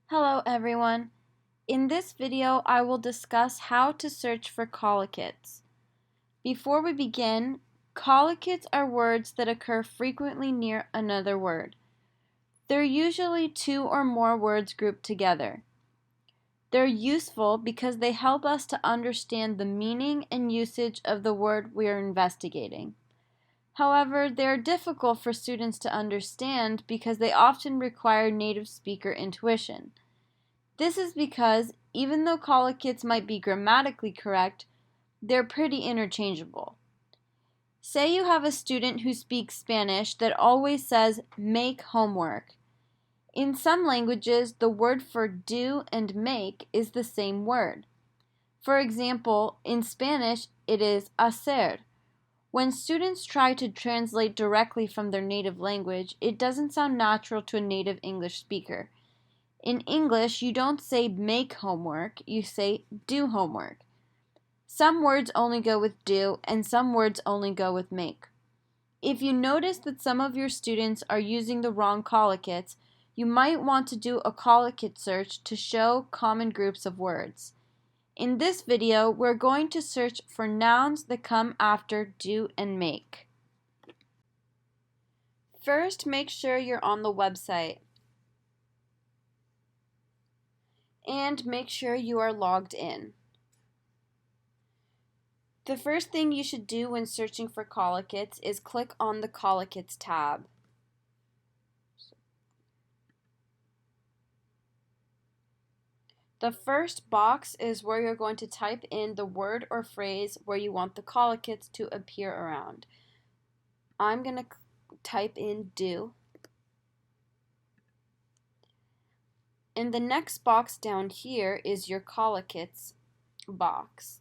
Hello everyone. In this video, I will discuss how to search for collocates. Before we begin, collocates are words that occur frequently near another word. They're usually two or more words grouped together. They're useful because they help us to understand the meaning and usage of the word we are investigating. However, they are difficult for students to understand because they often require native speaker intuition. This is because, even though collocates might be grammatically correct, they're pretty interchangeable. Say you have a student who speaks Spanish that always says, make homework. In some languages, the word for do and make is the same word. For example, in Spanish, it is hacer. When students try to translate directly from their native language, it doesn't sound natural to a native English speaker. In English, you don't say make homework, you say do homework. Some words only go with do, and some words only go with make. If you notice that some of your students are using the wrong collocates, you might want to do a collocate search to show common groups of words. In this video, we're going to search for nouns that come after do and make. First, make sure you're on the website. And make sure you are logged in. The first thing you should do when searching for collocates is click on the Collocates tab. The first box is where you're going to type in the word or phrase where you want the collocates to appear around. I'm going to type in do. And the next box down here is your collocates box.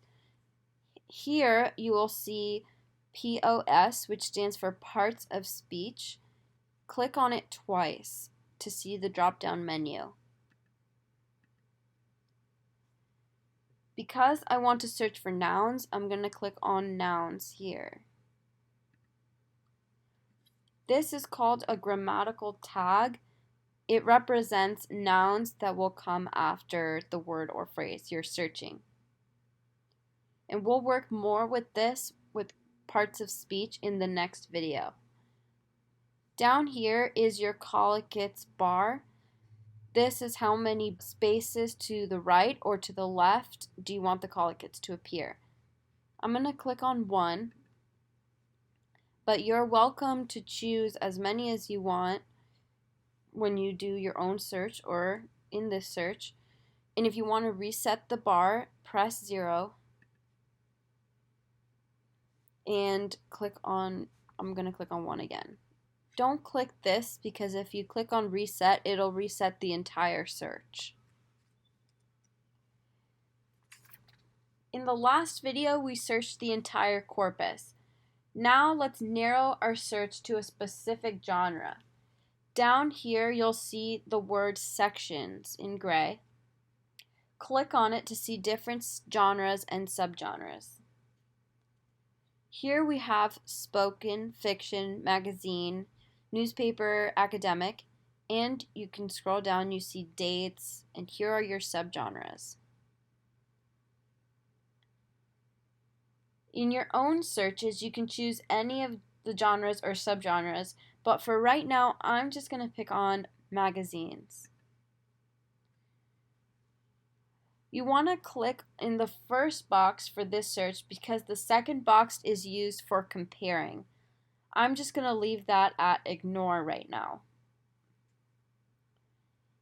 Here you will see POS, which stands for parts of speech. Click on it twice to see the drop-down menu. Because I want to search for nouns, I'm going to click on nouns here. This is called a grammatical tag. It represents nouns that will come after the word or phrase you're searching. And we'll work more with this with parts of speech in the next video. Down here is your collocates bar. This is how many spaces to the right or to the left do you want the collocates to appear. I'm going to click on 1, but you're welcome to choose as many as you want when you do your own search or in this search. And if you want to reset the bar, press 0 and I'm going to click on 1 again. Don't click this because if you click on reset, it'll reset the entire search. In the last video, we searched the entire corpus. Now let's narrow our search to a specific genre. Down here, you'll see the word sections in gray. Click on it to see different genres and subgenres. Here we have spoken, fiction, magazine, newspaper, academic, and you can scroll down, you see dates, and here are your subgenres. In your own searches, you can choose any of the genres or subgenres, but for right now, I'm just going to pick on magazines. You want to click in the first box for this search because the second box is used for comparing. I'm just going to leave that at ignore right now.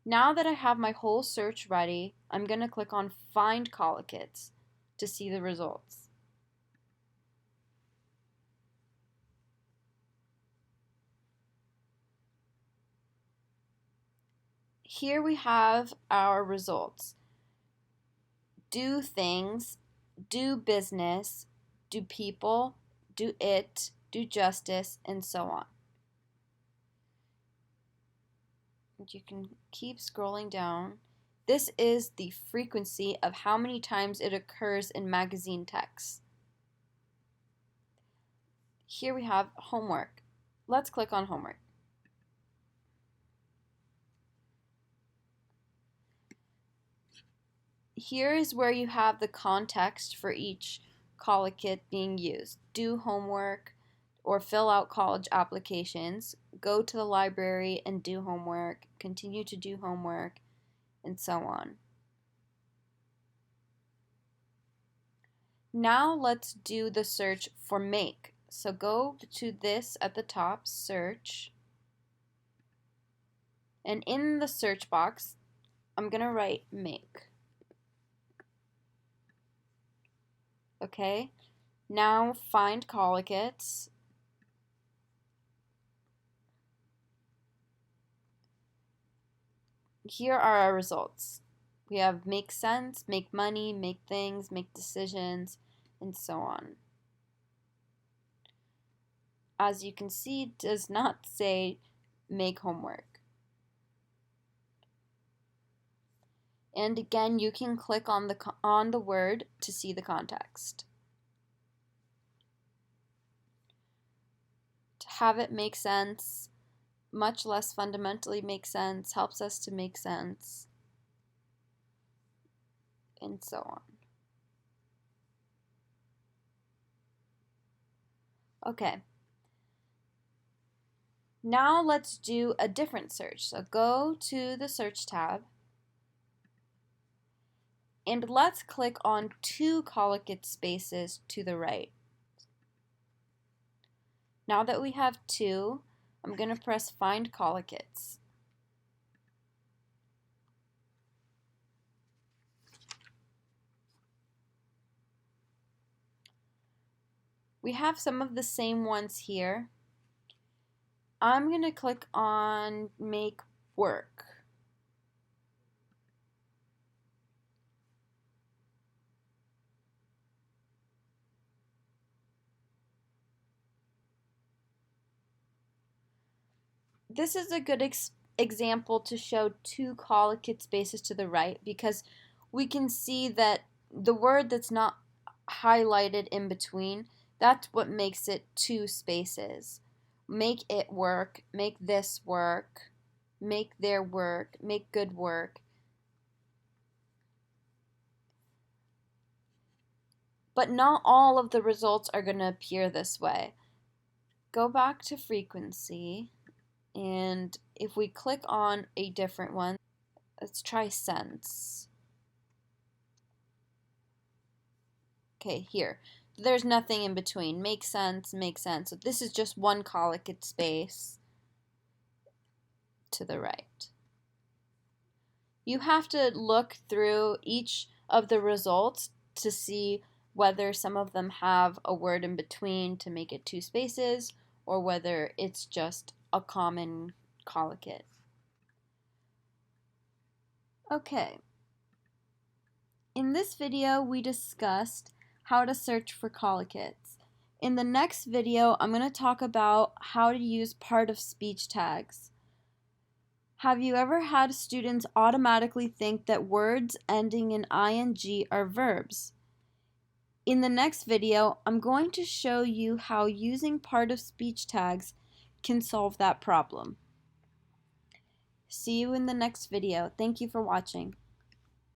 Now that I have my whole search ready, I'm going to click on Find Collocates to see the results. Here we have our results. Do things, do business, do people, do it, do justice, and so on. And you can keep scrolling down. This is the frequency of how many times it occurs in magazine text. Here we have homework. Let's click on homework. Here is where you have the context for each collocate being used. Do homework or fill out college applications, go to the library and do homework, continue to do homework, and so on. Now let's do the search for make. So go to this at the top, search, and in the search box, I'm going to write make. Okay, now find collocates. Here are our results. We have make sense, make money, make things, make decisions, and so on. As you can see, it does not say make homework. And again, you can click on the word to see the context. To have it make sense, much less fundamentally make sense, helps us to make sense, and so on. Okay. Now let's do a different search. So go to the search tab and let's click on two collocate spaces to the right. Now that we have two, I'm going to press find collocates. We have some of the same ones here. I'm going to click on make work. This is a good example to show two collocate spaces to the right because we can see that the word that's not highlighted in between, that's what makes it two spaces. Make it work, make this work, make their work, make good work. But not all of the results are going to appear this way. Go back to frequency, and if we click on a different one, let's try sense. Okay, here. There's nothing in between. Make sense, make sense. So this is just one collocate space to the right. You have to look through each of the results to see whether some of them have a word in between to make it two spaces or whether it's just a common collocate. Okay. In this video, we discussed how to search for collocates. In the next video, I'm going to talk about how to use part of speech tags. Have you ever had students automatically think that words ending in ing are verbs? In the next video, I'm going to show you how using part of speech tags can solve that problem. See you in the next video. Thank you for watching.